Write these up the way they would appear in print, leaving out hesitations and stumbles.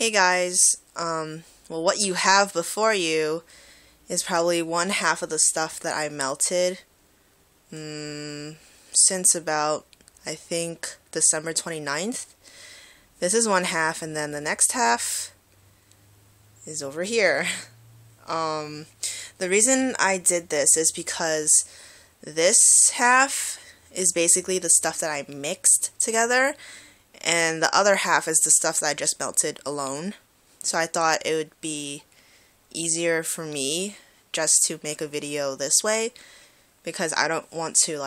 Hey guys, well what you have before you is probably one half of the stuff that I melted since about, I think, December 29th. This is one half, and then the next half is over here. The reason I did this is because this half is basically the stuff that I mixed together, and the other half is the stuff that I just melted alone. So I thought it would be easier for me just to make a video this way, because I don't want to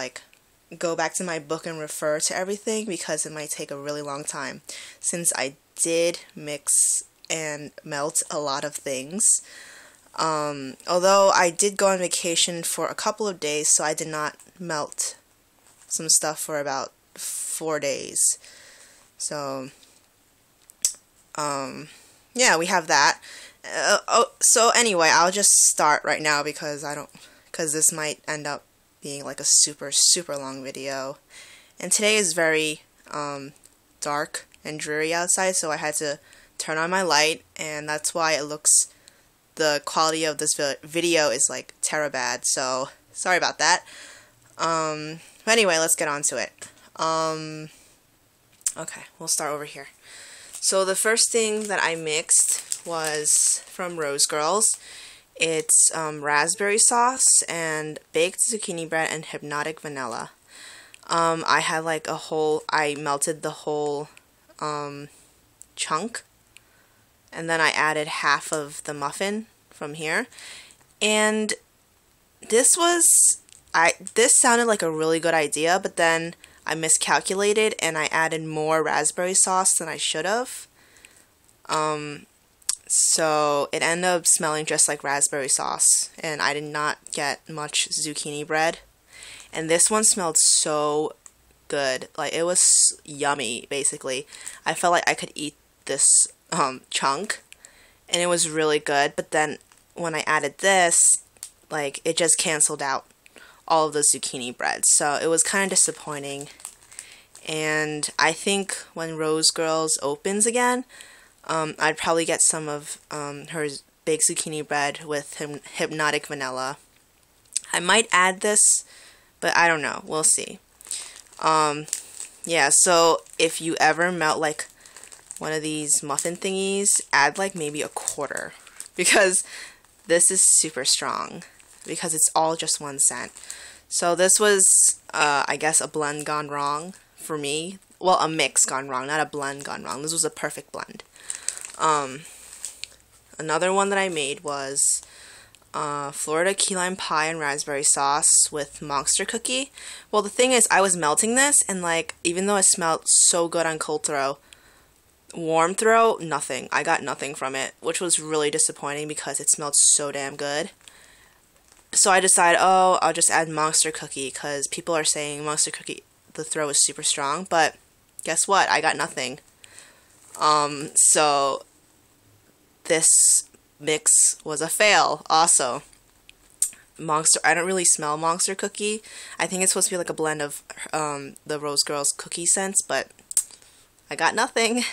go back to my book and refer to everything, because it might take a really long time, since I did mix and melt a lot of things. Although I did go on vacation for a couple of days, so I did not melt some stuff for about 4 days. So, yeah, we have that. So anyway, I'll just start right now because this might end up being like a super long video. And today is very, dark and dreary outside, so I had to turn on my light, and that's why the quality of this video is like terabad, so sorry about that. But anyway, let's get on to it. Okay, we'll start over here. So the first thing that I mixed was from Rosegirls. It's raspberry sauce and baked zucchini bread and Hypnotic vanilla. I had I melted the whole chunk, and then I added half of the muffin from here. And this sounded like a really good idea, but then I miscalculated and I added more raspberry sauce than I should have. So it ended up smelling just like raspberry sauce, and I did not get much zucchini bread. And this one smelled so good. Like, it was yummy, basically. I felt like I could eat this chunk, and it was really good. But then when I added this, it just canceled out all of the zucchini bread, so it was kind of disappointing. And I think when Rosegirls opens again, I'd probably get some of her baked zucchini bread with Hypnotic vanilla. I might add this, but I don't know. We'll see. Yeah, so if you ever melt one of these muffin thingies, add maybe a quarter, because this is super strong, because it's all just 1 cent. So this was, I guess, a blend gone wrong for me. Well, a mix gone wrong, not a blend gone wrong. This was a perfect blend. Another one that I made was Florida key lime pie and raspberry sauce with monster cookie. Well, the thing is, I was melting this, and even though it smelled so good on cold throw, warm throw, nothing. I got nothing from it, which was really disappointing because it smelled so damn good. So I decided, I'll just add monster cookie, because people are saying monster cookie, the throw is super strong, but guess what? I got nothing. So this mix was a fail also. I don't really smell monster cookie. I think it's supposed to be a blend of the Rosegirls cookie scents, but I got nothing.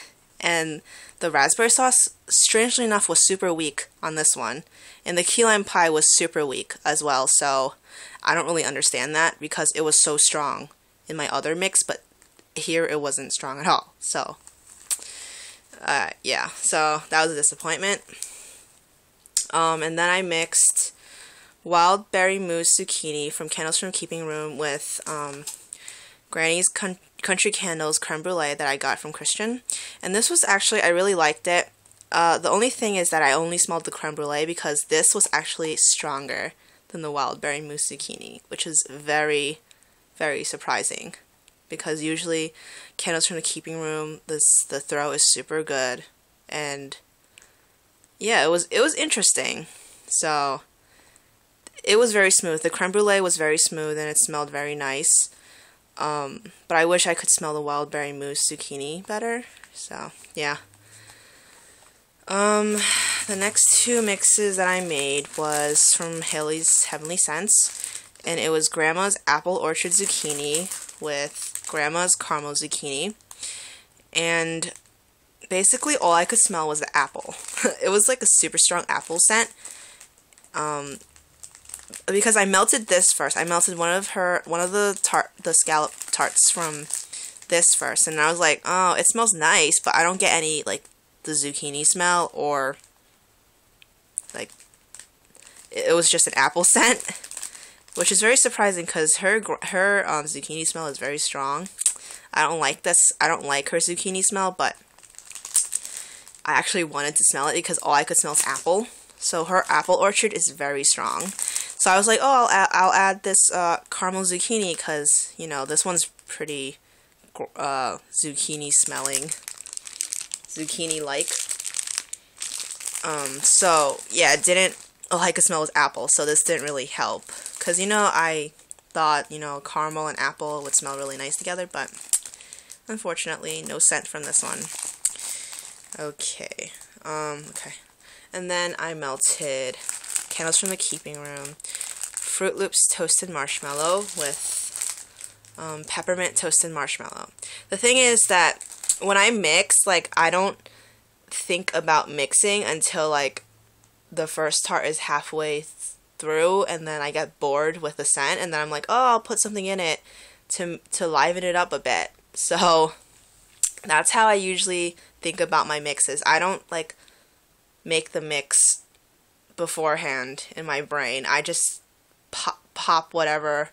And the raspberry sauce, strangely enough, was super weak on this one. And the key lime pie was super weak as well, so I don't really understand that, because it was so strong in my other mix, but here it wasn't strong at all. So, yeah, so that was a disappointment. And then I mixed Wildberry Mousse Zucchini from Candles from Keeping Room with Granny's Country Candles Creme Brulee that I got from Christian. And this was actually, I really liked it. The only thing is that I only smelled the creme brulee, because this was actually stronger than the Wildberry Mousse Zucchini, which is very, very surprising, because usually Candles from the Keeping Room, the throw is super good, and yeah, it was interesting. So it was very smooth. The creme brulee was very smooth, and it smelled very nice. But I wish I could smell the Wildberry Mousse Zucchini better. So yeah. The next two mixes that I made was from Haley's Heavenly Scents, and it was Grandma's Apple Orchard Zucchini with Grandma's Caramel Zucchini. And basically all I could smell was the apple. It was like a super strong apple scent. Because I melted this first. I melted one of the scallop tarts from this first, and I was like, oh, it smells nice, but I don't get any like the zucchini smell, or like it was just an apple scent, which is very surprising because her zucchini smell is very strong. I don't like her zucchini smell, but I actually wanted to smell it because all I could smell is apple. So her apple orchard is very strong. So I was like, oh, I'll add this caramel zucchini because, you know, this one's pretty zucchini smelling, zucchini-like. So yeah, all I could smell was apple, so this didn't really help. Because, you know, I thought, you know, caramel and apple would smell really nice together, but unfortunately, no scent from this one. Okay. Okay. And then I melted Candles from the Keeping Room, Fruit Loops Toasted Marshmallow with Peppermint Toasted Marshmallow. The thing is that when I mix, like, I don't think about mixing until, like, the first tart is halfway through, and then I get bored with the scent, and then I'm like, oh, I'll put something in it to liven it up a bit. So that's how I usually think about my mixes. I don't, like, make the mix beforehand in my brain. I just pop whatever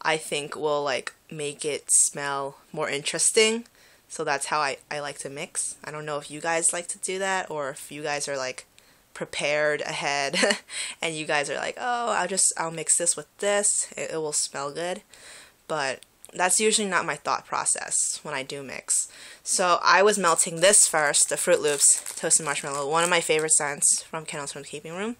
I think will, like, make it smell more interesting. So that's how I like to mix. I don't know if you guys like to do that, or if you guys are, like, prepared ahead and you guys are like, oh, I'll mix this with this, it will smell good. But that's usually not my thought process when I do mix. So I was melting this first, the Fruit Loops Toasted Marshmallow, one of my favorite scents from Candles from the Keeping Room.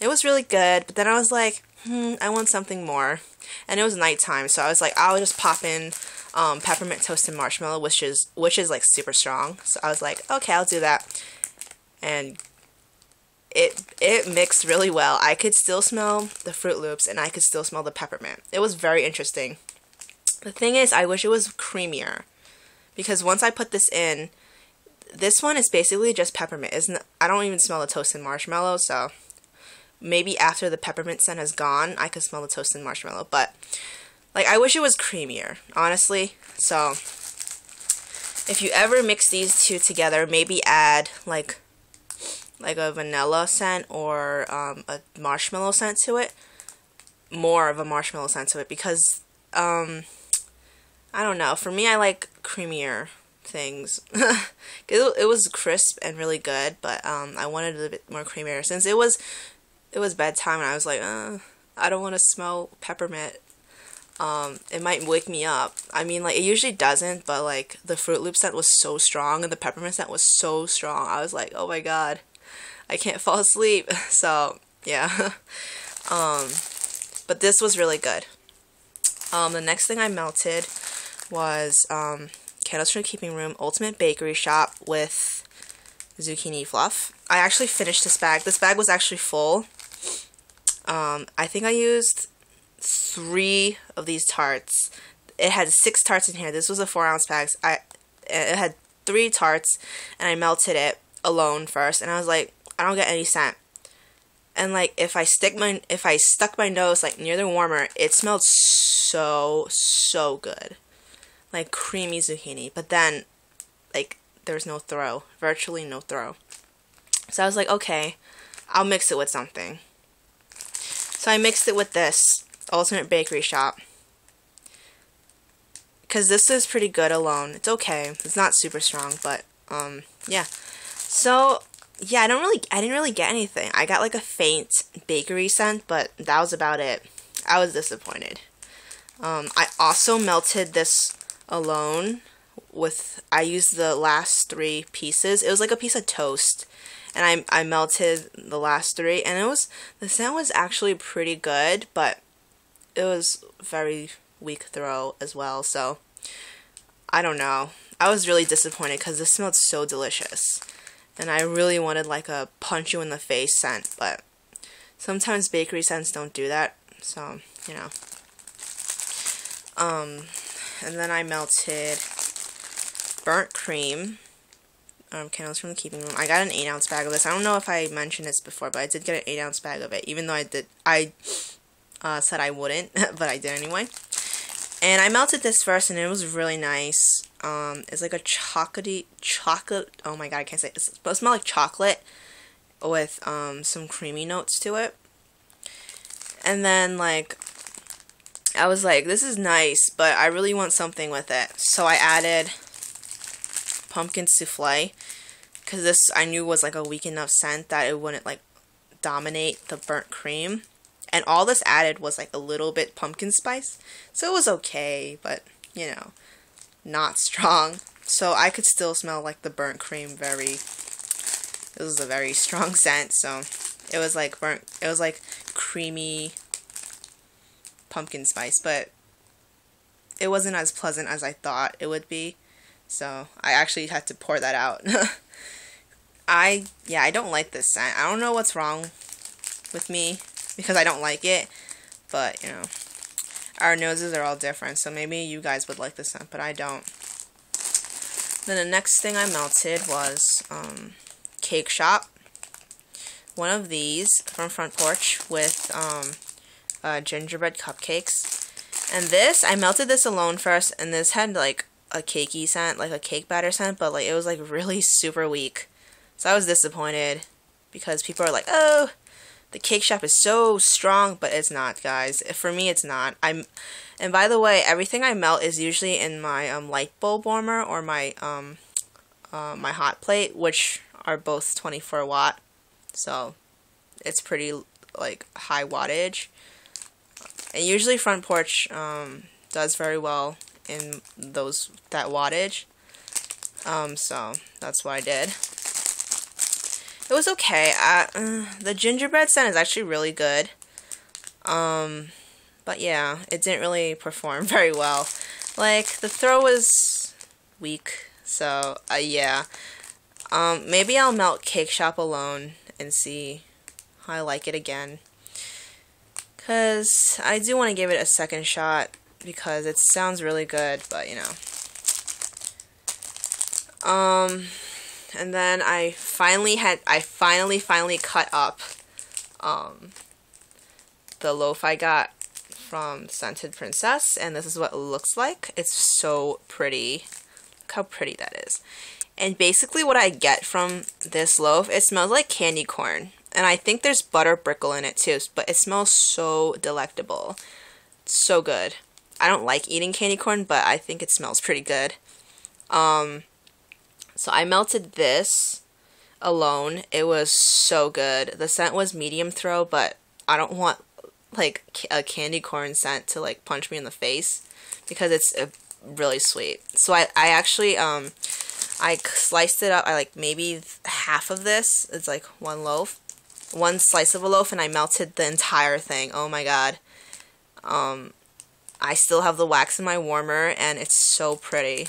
It was really good, but then I was like, I want something more. And it was nighttime, so I was like, I'll just pop in Peppermint Toasted Marshmallow, which is like super strong. So I was like, okay, I'll do that. And it mixed really well. I could still smell the Fruit Loops, and I could still smell the peppermint. It was very interesting. The thing is, I wish it was creamier, because once I put this in, this one is basically just peppermint. I don't even smell the toasted marshmallow, so maybe after the peppermint scent is gone, I could smell the toasted marshmallow. But, like, I wish it was creamier, honestly. So if you ever mix these two together, maybe add, like a vanilla scent or a marshmallow scent to it. More of a marshmallow scent to it, because I don't know. For me, I like creamier things. It was crisp and really good, but I wanted a bit more creamier. Since it was bedtime, and I was like, I don't want to smell peppermint. It might wake me up. I mean, like, it usually doesn't, but, like, the Fruit Loop scent was so strong, and the peppermint scent was so strong. I was like, oh my god, I can't fall asleep. So, yeah. But this was really good. The next thing I melted was Candles from the Keeping Room Ultimate Bakery Shop with Zucchini Fluff. I actually finished this bag. This bag was actually full. I think I used 3 of these tarts. It had 6 tarts in here. This was a 4-ounce bag. It had 3 tarts, and I melted it alone first, and I was like, I don't get any scent. And, like, if I stuck my nose, like, near the warmer, it smelled so good. Like, creamy zucchini. But then, like, there was no throw. Virtually no throw. So I was like, okay, I'll mix it with something. So I mixed it with this Ultimate Bakery Shop, because this is pretty good alone. It's okay. It's not super strong, but, yeah. So, yeah, I didn't really get anything. I got, like, a faint bakery scent, but that was about it. I was disappointed. I also melted this alone I used the last 3 pieces. It was like a piece of toast, and I melted the last 3, and the scent was actually pretty good, but it was very weak throw as well, so I don't know. I was really disappointed because this smelled so delicious, and I really wanted, like, a punch you in the face scent, but sometimes bakery scents don't do that, so, you know. And then I melted Burnt Cream candles from the keeping room. I got an 8-ounce bag of this. I don't know if I mentioned this before, but I did get an 8-ounce bag of it, even though I said I wouldn't, but I did anyway. And I melted this first, and it was really nice. It's like a chocolate, oh my god, I can't say it. It's supposed to smell like chocolate with some creamy notes to it. And then, like, I was like, this is nice, but I really want something with it. So I added pumpkin souffle, because this I knew was like a weak enough scent that it wouldn't like dominate the burnt cream. And all this added was like a little bit pumpkin spice, so it was okay, but you know, not strong. So I could still smell like the burnt cream. It was a very strong scent, so it was like creamy pumpkin spice, but it wasn't as pleasant as I thought it would be. So I actually had to pour that out. I don't like this scent. I don't know what's wrong with me because I don't like it, but you know, our noses are all different, so maybe you guys would like this scent, but I don't. Then the next thing I melted was Cake Shop. One of these from Front Porch with gingerbread cupcakes. And this, I melted this alone first, and this had like a cakey scent, like a cake batter scent, but like it was like really super weak. So I was disappointed because people are like, oh, the Cake Shop is so strong, but it's not, guys. For me, it's not. And by the way, everything I melt is usually in my light bulb warmer or my my hot plate, which are both 24 watt. So it's pretty like high wattage. And usually Front Porch does very well in that wattage. So that's what I did. It was okay. The gingerbread scent is actually really good. But yeah, it didn't really perform very well. Like, the throw was weak. So, yeah. Maybe I'll melt Cake Shop alone and see how I like it again. Because I do want to give it a second shot because it sounds really good, but you know. And then I finally cut up the loaf I got from Scented Princess, and this is what it looks like. It's so pretty. Look how pretty that is. And basically what I get from this loaf, it smells like candy corn. And I think there's butter brickle in it too, but it smells so delectable. So good. I don't like eating candy corn, but I think it smells pretty good. So I melted this alone. It was so good. The scent was medium throw, but I don't want like a candy corn scent to like punch me in the face because it's really sweet. So I actually I sliced it up. I like maybe half of this. It's like one slice of a loaf, and I melted the entire thing. Oh my god. I still have the wax in my warmer, and it's so pretty.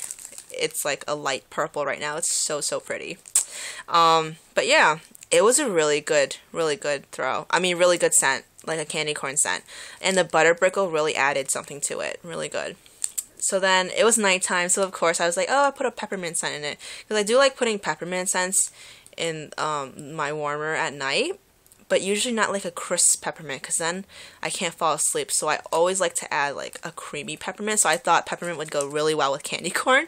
It's like a light purple right now. It's so pretty. But yeah, it was a really good throw. I mean, really good scent, like a candy corn scent. And the butter brickle really added something to it. Really good. So then it was nighttime, so of course I was like, oh, I put a peppermint scent in it. Because I do like putting peppermint scents in my warmer at night. But usually not like a crisp peppermint, because then I can't fall asleep. So I always like to add like a creamy peppermint. So I thought peppermint would go really well with candy corn,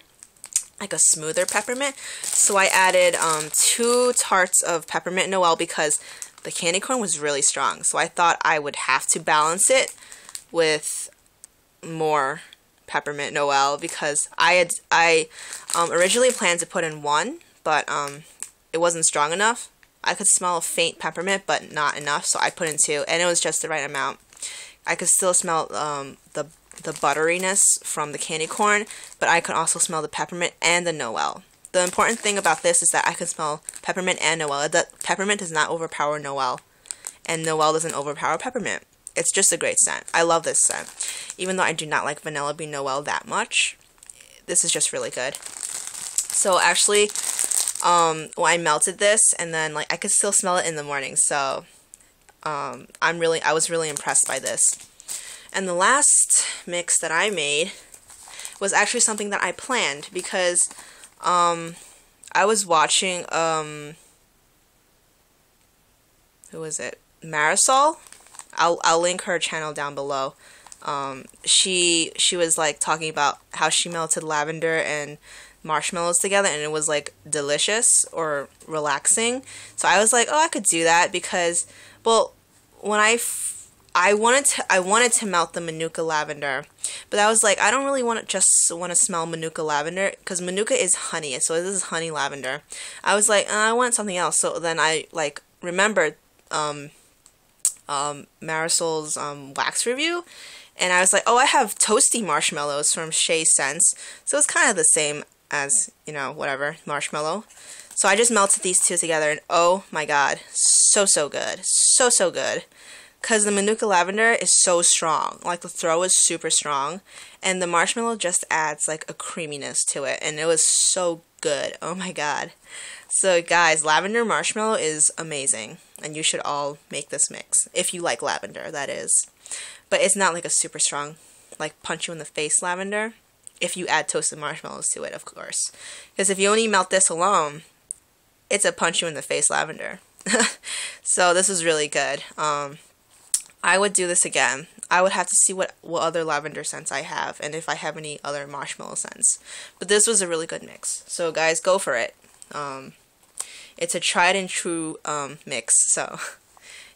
like a smoother peppermint. So I added 2 tarts of Peppermint Noel because the candy corn was really strong. So I thought I would have to balance it with more Peppermint Noel because I originally planned to put in 1, but it wasn't strong enough. I could smell a faint peppermint, but not enough, so I put in 2, and it was just the right amount. I could still smell the butteriness from the candy corn, but I could also smell the peppermint and the Noel. The important thing about this is that I can smell peppermint and Noel. Peppermint does not overpower Noel, and Noel doesn't overpower peppermint. It's just a great scent. I love this scent. Even though I do not like Vanilla Bean Noel that much, this is just really good. So actually, well, I melted this, and then like I could still smell it in the morning. So I was really impressed by this. And the last mix that I made was actually something that I planned because I I was watching, who was it? Marisol? I'll link her channel down below. She was like talking about how she melted lavender and marshmallows together, and it was like delicious or relaxing. So I was like, oh, I could do that because, well, when I wanted to melt the Manuka lavender, but I was like, I don't really want to smell Manuka lavender because Manuka is honey, so this is honey lavender. I was like, I want something else. So then I like remembered Marisol's wax review, and I was like, oh, I have toasty marshmallows from Shea Scents, so it's kind of the same as, you know, whatever, marshmallow. So I just melted these two together, and oh my god, so good, so good, because the Manuka lavender is so strong, like the throw is super strong, and the marshmallow just adds like a creaminess to it, and it was so good. Oh my god. So guys, lavender marshmallow is amazing, and you should all make this mix if you like lavender, that is. But it's not like a super strong, like punch you in the face lavender, if you add toasted marshmallows to it, of course. Because if you only melt this alone, it's a punch you in the face lavender. So this is really good. I would do this again. I would have to see what other lavender scents I have, and if I have any other marshmallow scents. But this was a really good mix. So guys, go for it. It's a tried and true mix, so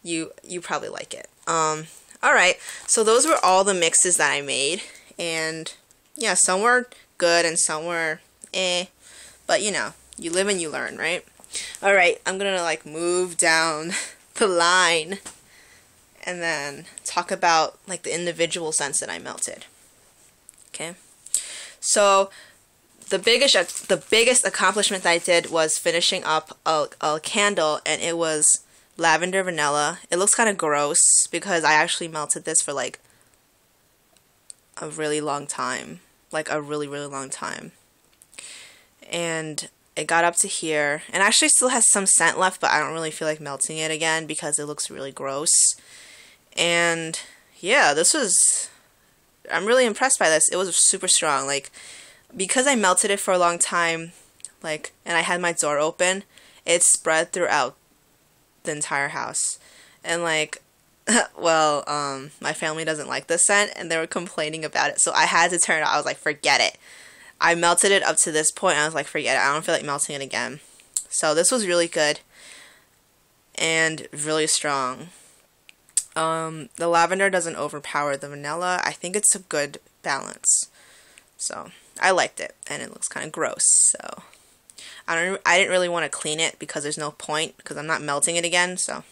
you probably like it. Alright, so those were all the mixes that I made, and yeah, some were good and some were eh, but you know, you live and you learn, right? Alright, I'm gonna like move down the line and then talk about like the individual scents that I melted. Okay, so the biggest accomplishment that I did was finishing up a candle, and it was lavender vanilla. It looks kind of gross because I actually melted this for like a really long time, like a really long time, and it got up to here, and actually still has some scent left, but I don't really feel like melting it again because it looks really gross. And yeah, I'm really impressed by this. It was super strong, like, because I melted it for a long time, like, and I had my door open, it spread throughout the entire house. And like, well, my family doesn't like this scent, and they were complaining about it, so I had to turn it off. I was like, forget it. I melted it up to this point, and I was like, forget it. I don't feel like melting it again. So this was really good and really strong. The lavender doesn't overpower the vanilla. I think it's a good balance. So I liked it, and it looks kind of gross. So I didn't really want to clean it because there's no point, because I'm not melting it again. So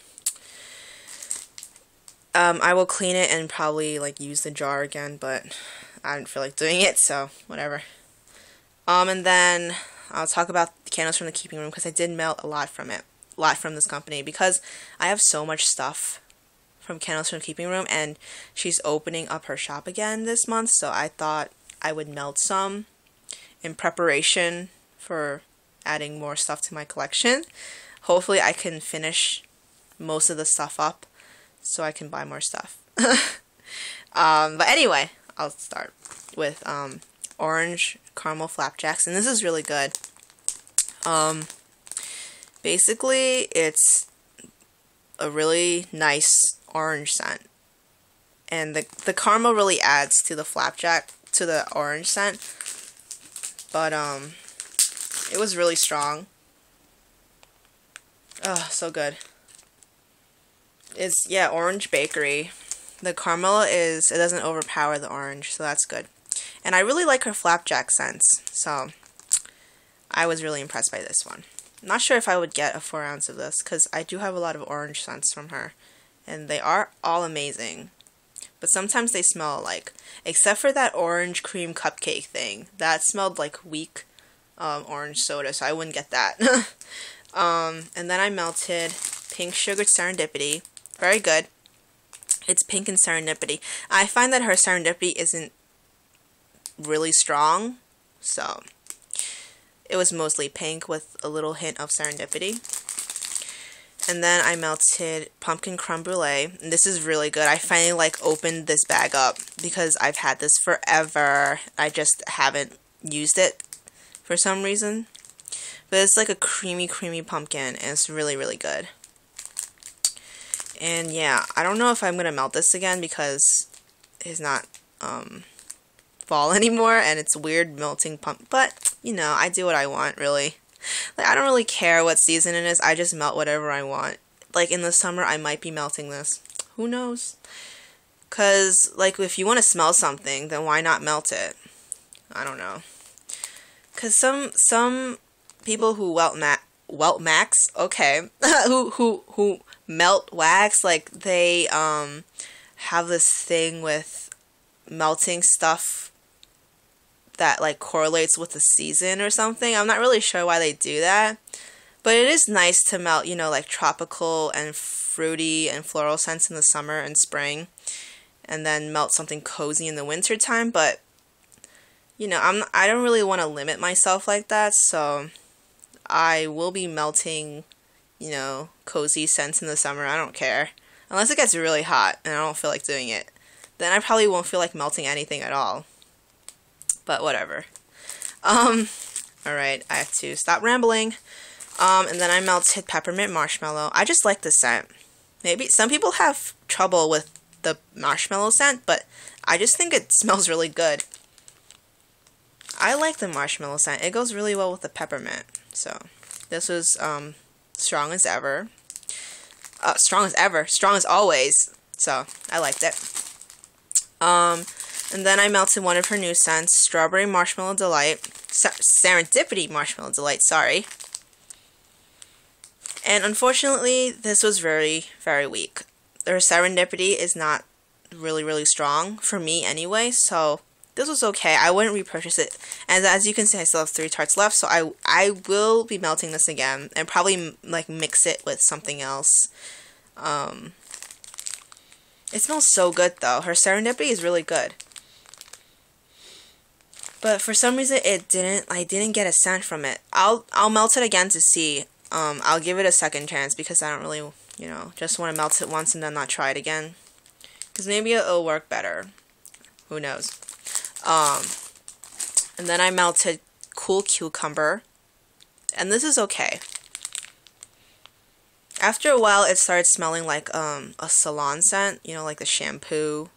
I will clean it and probably like use the jar again, but I didn't feel like doing it, so whatever. And then I'll talk about the candles from the keeping room, because I did melt a lot from this company, because I have so much stuff from Candles from the Keeping Room, and she's opening up her shop again this month, so I thought I would melt some in preparation for adding more stuff to my collection. Hopefully I can finish most of the stuff up so I can buy more stuff. But anyway, I'll start with orange caramel flapjacks, and this is really good. Basically it's a really nice orange scent, and the caramel really adds to the flapjack, to the orange scent, but it was really strong. Oh, so good. It's, yeah, orange bakery. The caramel it doesn't overpower the orange, so that's good. And I really like her flapjack scents, so I was really impressed by this one. Not sure if I would get a 4 ounce of this, because I do have a lot of orange scents from her, and they are all amazing. But sometimes they smell alike, except for that orange cream cupcake thing. That smelled like weak orange soda, so I wouldn't get that. And then I melted pink sugared Serendipity. Very good. It's pink and Serendipity. I find that her Serendipity isn't really strong, so it was mostly pink with a little hint of Serendipity. And then I melted pumpkin creme brulee, and this is really good. I finally like opened this bag up because I've had this forever. I just haven't used it for some reason. But it's like a creamy pumpkin, and it's really, really good. And yeah, I don't know if I'm gonna melt this again because it's not fall anymore, and it's weird melting pump. But you know, I do what I want, really. Like, I don't really care what season it is. I just melt whatever I want. Like in the summer, I might be melting this. Who knows? Cause like if you want to smell something, then why not melt it? I don't know. Cause some people who welt max, okay, who melt wax, like they have this thing with melting stuff that like correlates with the season or something. I'm not really sure why they do that, but it is nice to melt, you know, like tropical and fruity and floral scents in the summer and spring, and then melt something cozy in the winter time. But you know, I don't really want to limit myself like that, so I will be melting, you know, cozy scents in the summer. I don't care. Unless it gets really hot and I don't feel like doing it. Then I probably won't feel like melting anything at all. But whatever. Alright, I have to stop rambling. And then I melted Peppermint Marshmallow. I just like the scent. Maybe some people have trouble with the marshmallow scent, but I just think it smells really good. I like the marshmallow scent. It goes really well with the peppermint. So, this was strong as ever. Strong as always. So, I liked it. And then I melted one of her new scents, Strawberry Marshmallow Delight. Serendipity Marshmallow Delight, sorry. And unfortunately, this was very, very weak. Her Serendipity is not really, really strong, for me anyway, so this was okay. I wouldn't repurchase it. And as you can see, I still have 3 tarts left, so I will be melting this again, and probably like mix it with something else. It smells so good though. Her Serendipity is really good. But for some reason I didn't get a scent from it. I'll melt it again to see. I'll give it a second chance because I don't really, you know, just want to melt it once and then not try it again. Because maybe it'll work better. Who knows? And then I melted Cool Cucumber. And this is okay. After a while, it started smelling like a salon scent. You know, like the shampoo.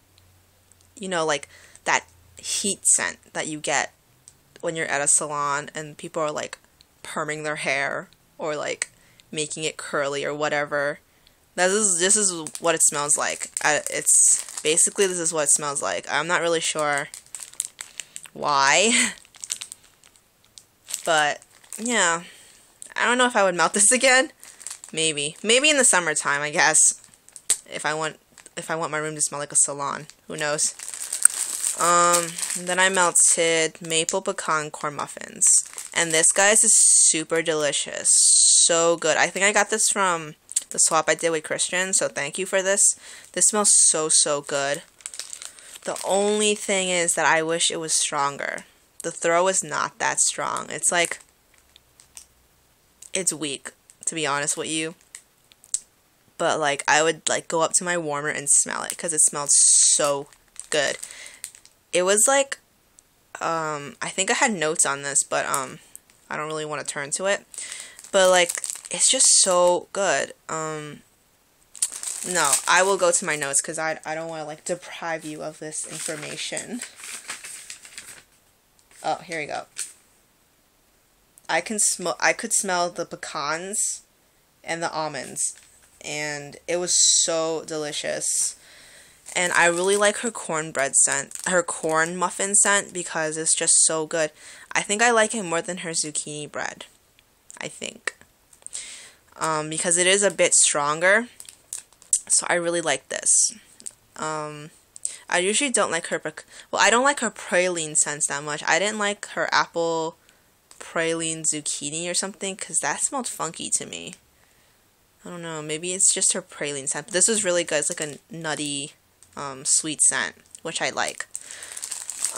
You know, like that heat scent that you get when you're at a salon and people are like perming their hair or like making it curly or whatever. This is what it smells like. It's basically, this is what it smells like. I'm not really sure why, but yeah, I don't know if I would melt this again. Maybe in the summertime, I guess, if I want my room to smell like a salon. Who knows? Then I melted maple pecan corn muffins. And this, guys, is super delicious. So good. I think I got this from the swap I did with Christian, so thank you for this. This smells so, so good. The only thing is that I wish it was stronger. The throw is not that strong. It's like, it's weak, to be honest with you. But like, I would like go up to my warmer and smell it because it smelled so good. It was like, I think I had notes on this, but I don't really want to turn to it. But like, it's just so good. No, I will go to my notes because I don't want to like deprive you of this information. Oh, here we go. I could smell the pecans and the almonds, and it was so delicious. And I really like her cornbread scent, her corn muffin scent, because it's just so good. I think I like it more than her zucchini bread. I think. Because it is a bit stronger. So I really like this. I usually don't like her, well, I don't like her praline scents that much. I didn't like her apple praline zucchini or something, because that smelled funky to me. I don't know, maybe it's just her praline scent. But this was really good. It's like a nutty, sweet scent, which I like.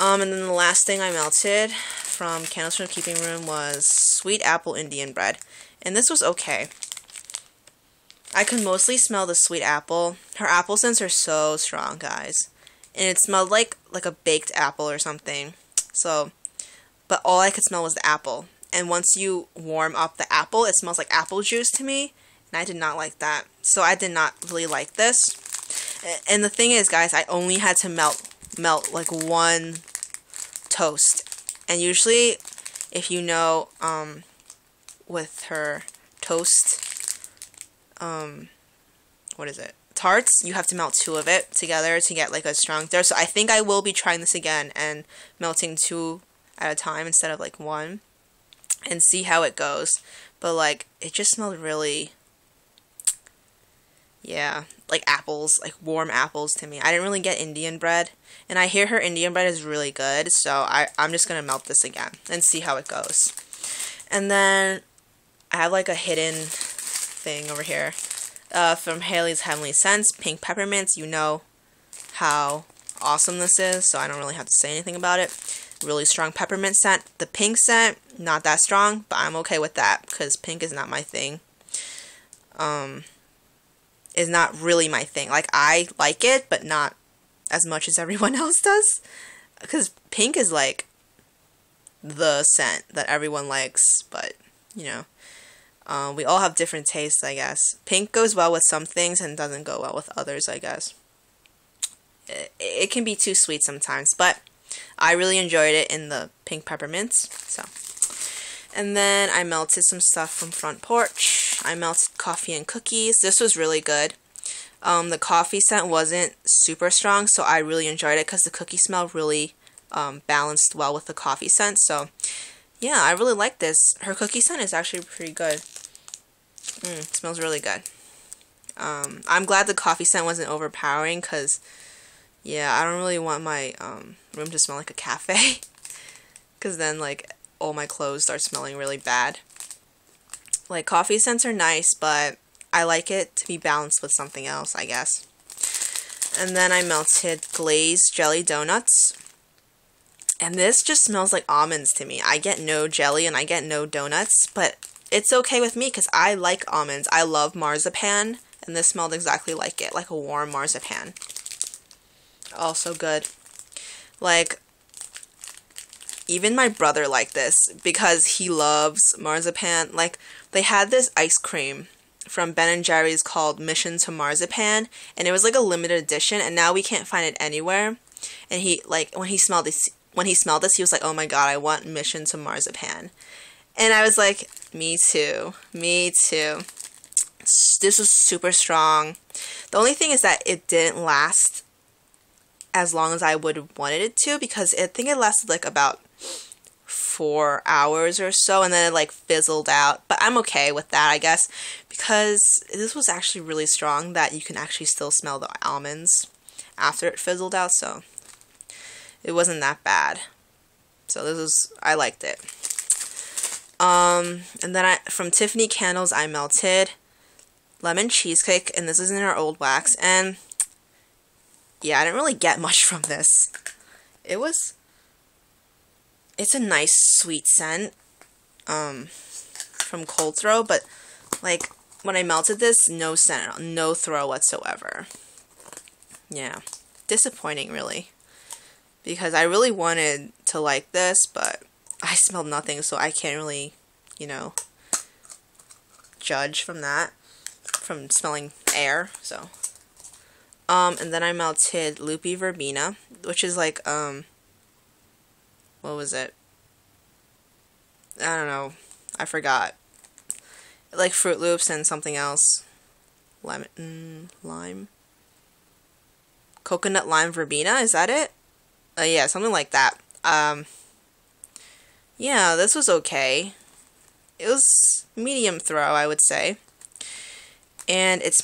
And then the last thing I melted from Candles from the Keeping Room was sweet apple Indian bread. And this was okay. I could mostly smell the sweet apple. Her apple scents are so strong, guys. And it smelled like a baked apple or something. So, but all I could smell was the apple. and once you warm up the apple, it smells like apple juice to me, and I did not like that. So I did not really like this. And the thing is, guys, I only had to melt like one toast. And usually, if you know, with her toast, what is it? Tarts, you have to melt 2 of it together to get like a strong throw. So I think I will be trying this again and melting 2 at a time instead of like 1 and see how it goes. But like, it just smelled really, yeah, like apples, like warm apples to me. I didn't really get Indian bread, and I hear her Indian bread is really good, so I'm just gonna melt this again and see how it goes. And then I have like a hidden thing over here from Haley's Heavenly Scents, Pink Peppermints. You know how awesome this is, so I don't really have to say anything about it. Really strong peppermint scent. The pink scent, not that strong, but I'm okay with that because pink is not my thing. Is not really my thing. Like, I like it, but not as much as everyone else does. Because pink is like the scent that everyone likes, but you know, we all have different tastes, I guess. Pink goes well with some things and doesn't go well with others, I guess. It can be too sweet sometimes, but I really enjoyed it in the pink peppermints. So, and then I melted some stuff from Front Porch. I melted Coffee&Cookies. This was really good. The coffee scent wasn't super strong, so I really enjoyed it because the cookie smell really balanced well with the coffee scent. So, yeah, I really like this. Her cookie scent is actually pretty good. It smells really good. I'm glad the coffee scent wasn't overpowering because, yeah, I don't really want my room to smell like a cafe because then, like, all my clothes start smelling really bad. Like, coffee scents are nice, but I like it to be balanced with something else, I guess. And then I melted glazed jelly donuts. And this just smells like almonds to me. I get no jelly and I get no donuts, but it's okay with me because I like almonds. I love marzipan, and this smelled exactly like it, like a warm marzipan. Also good. Like, even my brother liked this because he loves marzipan. Like, they had this ice cream from Ben & Jerry's called Mission to Marzipan, and it was like a limited edition, and now we can't find it anywhere. And he, like, when he smelled this, he was like, "Oh my god, I want Mission to Marzipan." And I was like, me too. Me too. This was super strong. The only thing is that it didn't last as long as I would have wanted it to, because I think it lasted like about 4 hours or so, and then it like fizzled out. But I'm okay with that, I guess, because this was actually really strong that you can actually still smell the almonds after it fizzled out, so it wasn't that bad. So I liked it. And then from Tiffany Candles, I melted lemon cheesecake, and this is in our old wax, and yeah, I didn't really get much from this. It's a nice sweet scent from Cold Throw, but like when I melted this, no scent, no throw whatsoever. Yeah, disappointing really, because I really wanted to like this, but I smelled nothing, so I can't really, you know, judge from that, from smelling air. So and then I melted Loopy Verbena, which is like what was it? I don't know. I forgot. Like Fruit Loops and something else. Lime? Coconut Lime Verbena, is that it? Yeah, something like that. Yeah, this was okay. It was medium throw, I would say. And it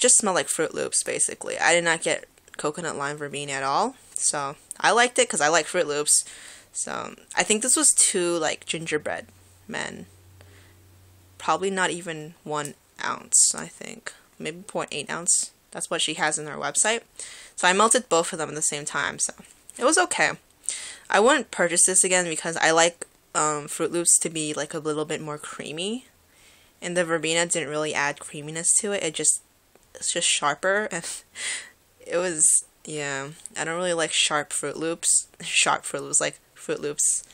just smelled like Fruit Loops, basically. I did not get Coconut Lime Verbena at all. So, I liked it because I like Fruit Loops. So, I think this was 2, like, gingerbread men. Probably not even 1 ounce, I think. Maybe 0.8 ounce. That's what she has in her website. So, I melted both of them at the same time. So, it was okay. I wouldn't purchase this again because I like Fruit Loops to be, like, a little bit more creamy. And the verbena didn't really add creaminess to it. It's just sharper. And it was, yeah. I don't really like sharp Fruit Loops. Sharp Fruit Loops, like Fruit Loops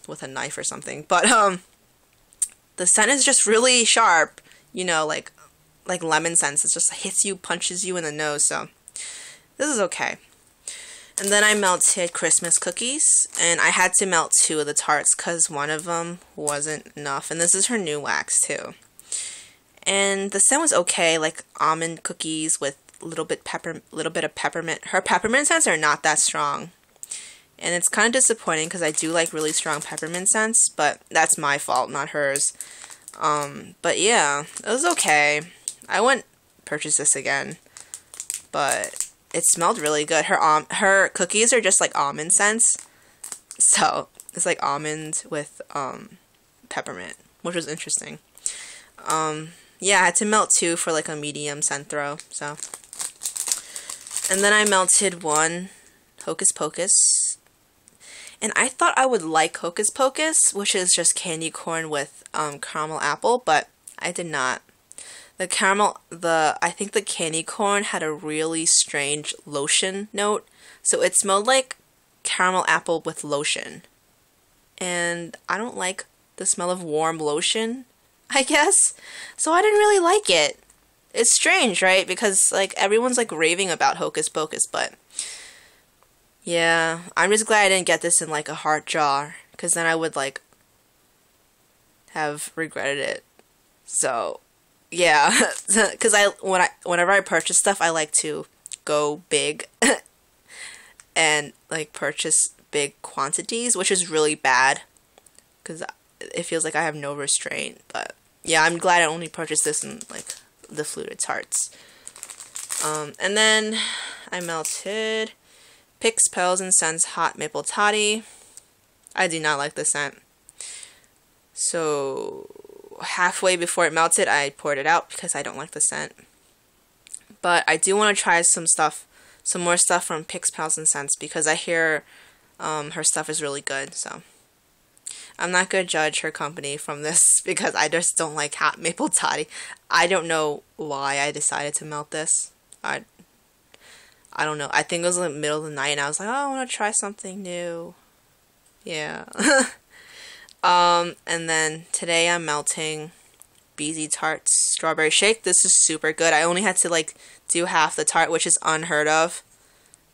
with a knife or something. But the scent is just really sharp, you know, like lemon scents. It just hits you, punches you in the nose, so this is okay. And then I melted Christmas cookies, and I had to melt 2 of the tarts because one of them wasn't enough. And this is her new wax too. And the scent was okay, like almond cookies with little bit of peppermint. Her peppermint scents are not that strong, and it's kind of disappointing because I do like really strong peppermint scents, but that's my fault, not hers. But yeah, it was okay. I wouldn't purchase this again, but it smelled really good. Her cookies are just like almond scents, so it's like almond with peppermint, which was interesting. Yeah, I had to melt 2 for like a medium scent throw. So, and then I melted 1 Hocus Pocus, and I thought I would like Hocus Pocus, which is just candy corn with caramel apple, but I did not. I think the candy corn had a really strange lotion note. So it smelled like caramel apple with lotion. And I don't like the smell of warm lotion, I guess. So I didn't really like it. It's strange, right? Because like everyone's like raving about Hocus Pocus, but yeah, I'm just glad I didn't get this in like a heart jar, because then I would like have regretted it. So yeah, because whenever I purchase stuff, I like to go big and like purchase big quantities, which is really bad because it feels like I have no restraint. But yeah, I'm glad I only purchased this in like the fluted tarts. And then I melted Picks, Petals, and Scents Hot Maple Toddy. I do not like the scent. So halfway before it melted, I poured it out because I don't like the scent. But I do want to try some more stuff from Picks, Petals, and Scents because I hear her stuff is really good. So I'm not going to judge her company from this because I just don't like hot maple toddy. I don't know why I decided to melt this. I don't know. I think it was in the middle of the night and I was like, oh, I want to try something new. Yeah. And then today I'm melting BZ Tarts Strawberry Shake. This is super good. I only had to like do half the tart, which is unheard of.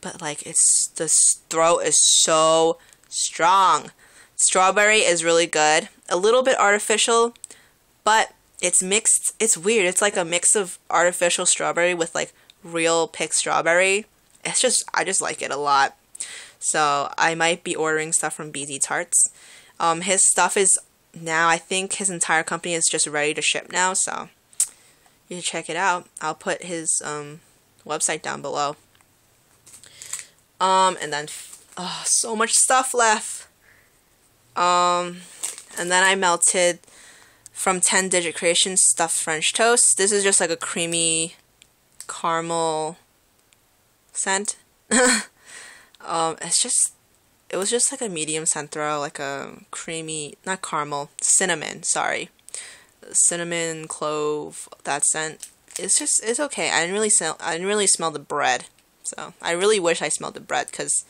But like the throat is so strong. Strawberry is really good. A little bit artificial, but it's mixed. It's weird. It's like a mix of artificial strawberry with like real picked strawberry. I just like it a lot. So I might be ordering stuff from BZ Tarts. His stuff is now, I think his entire company is just ready to ship now, so you should check it out. I'll put his website down below. And then so much stuff left. And then I melted from 10 Digit Creations stuffed French toast. This is just like a creamy caramel scent. It was just like a medium scent throw, like a creamy, not caramel, cinnamon, sorry. Cinnamon, clove, that scent. It's okay. I didn't really smell the bread. So, I really wish I smelled the bread because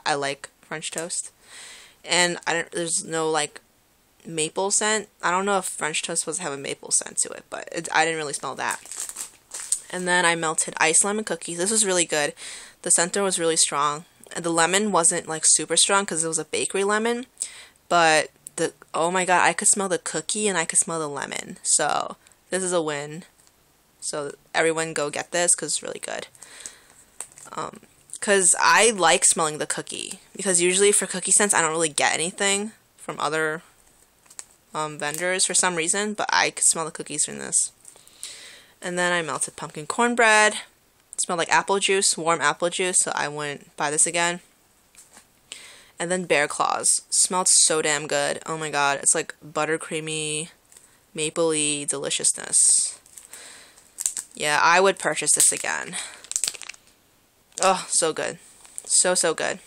I like French toast. And there's no like maple scent. I don't know if French toast was supposed to have a maple scent to it, but I didn't really smell that. And then I melted iced lemon cookies. This was really good. The scent throw was really strong. The lemon wasn't like super strong because it was a bakery lemon, but oh my god, I could smell the cookie and I could smell the lemon. So this is a win. So everyone go get this because it's really good. Because I like smelling the cookie, because usually for cookie scents I don't really get anything from other vendors for some reason, but I could smell the cookies from this. And then I melted pumpkin cornbread. It smelled like apple juice, warm apple juice, so I wouldn't buy this again. And then Bear Claws. Smelled so damn good. Oh my god, it's like buttercreamy, mapley deliciousness. Yeah, I would purchase this again. Oh, so good. So good.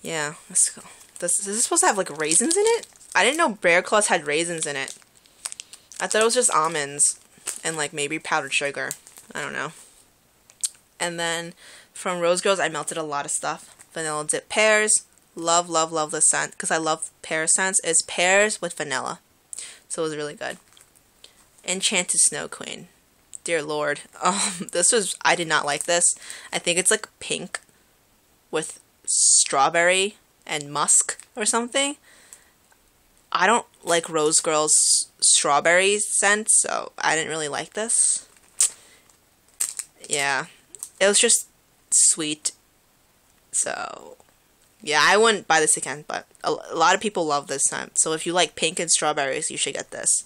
Yeah, let's go. Is this supposed to have like raisins in it? I didn't know Bear Claws had raisins in it. I thought it was just almonds and like maybe powdered sugar. I don't know. And then from Rosegirls, I melted a lot of stuff. Vanilla dip pears, Love, love, love this scent because I love pear scents. It's pears with vanilla. So it was really good. Enchanted Snow Queen. Dear Lord. I did not like this. I think it's like pink with strawberry and musk or something. I don't like Rosegirls strawberry scent, so I didn't really like this. Yeah. It was just sweet. So, yeah, I wouldn't buy this again, but a lot of people love this scent. So if you like pink and strawberries, you should get this.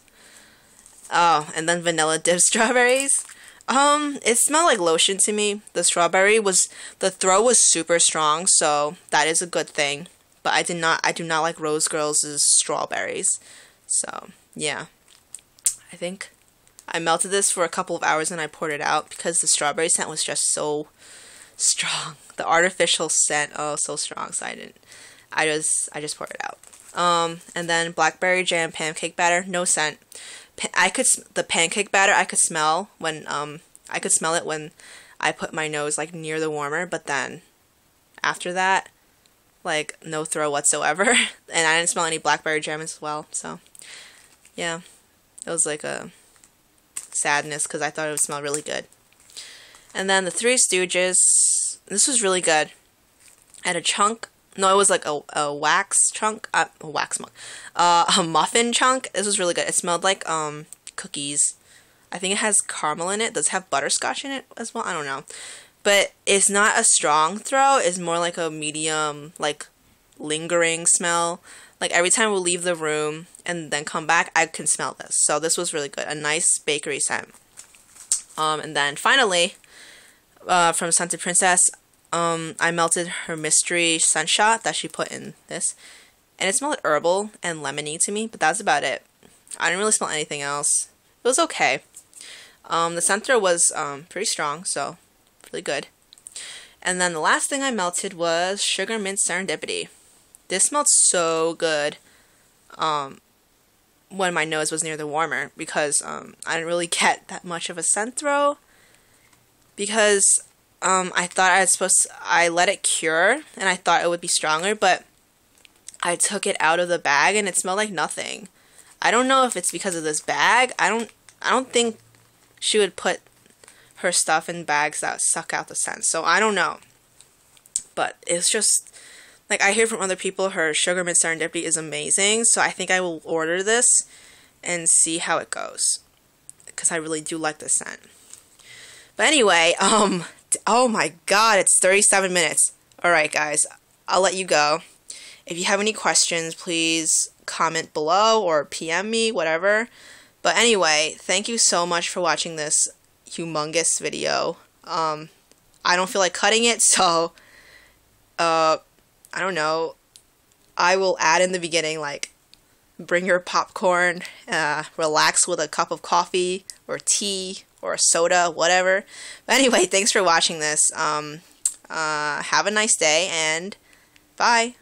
Oh, and then vanilla dip strawberries. It smelled like lotion to me. The throw was super strong, so that is a good thing. But I do not like Rosegirls' strawberries. So, yeah. I think I melted this for a couple of hours and I poured it out because the strawberry scent was just so strong. The artificial scent, oh, so strong. So I just poured it out. And then blackberry jam pancake batter, no scent. The pancake batter I could smell when I could smell it when I put my nose like near the warmer, but then after that, like no throw whatsoever. And I didn't smell any blackberry jam as well. So yeah, it was like a sadness because I thought it would smell really good. And then the Three Stooges, this was really good. I had a chunk. No, it was like a wax chunk. A muffin chunk. This was really good. It smelled like cookies. I think it has caramel in it. Does it have butterscotch in it as well? I don't know. But it's not a strong throw. It's more like a medium, like lingering smell. Like every time we leave the room and then come back, I can smell this. So this was really good. A nice bakery scent. And then finally, from Scented Princess, I melted her mystery scent shot that she put in this. And it smelled herbal and lemony to me, but that's about it. I didn't really smell anything else. It was okay. The scent throw was pretty strong, so really good. And then the last thing I melted was Sugar Mint Serendipity. This smelled so good when my nose was near the warmer because I didn't really get that much of a scent throw because I thought I let it cure and I thought it would be stronger, but I took it out of the bag and it smelled like nothing. I don't know if it's because of this bag. I don't think she would put her stuff in bags that suck out the scent. So I don't know. But it's just like I hear from other people her Sugar Mint Serendipity is amazing. So I think I will order this and see how it goes because I really do like this scent. But anyway, oh my god, it's 37 minutes. Alright guys, I'll let you go. If you have any questions, please comment below or PM me, whatever. But anyway, thank you so much for watching this humongous video. I don't feel like cutting it, so I don't know. I will add in the beginning, like, bring your popcorn, relax with a cup of coffee or tea or a soda, whatever. But anyway, thanks for watching this. Have a nice day and bye.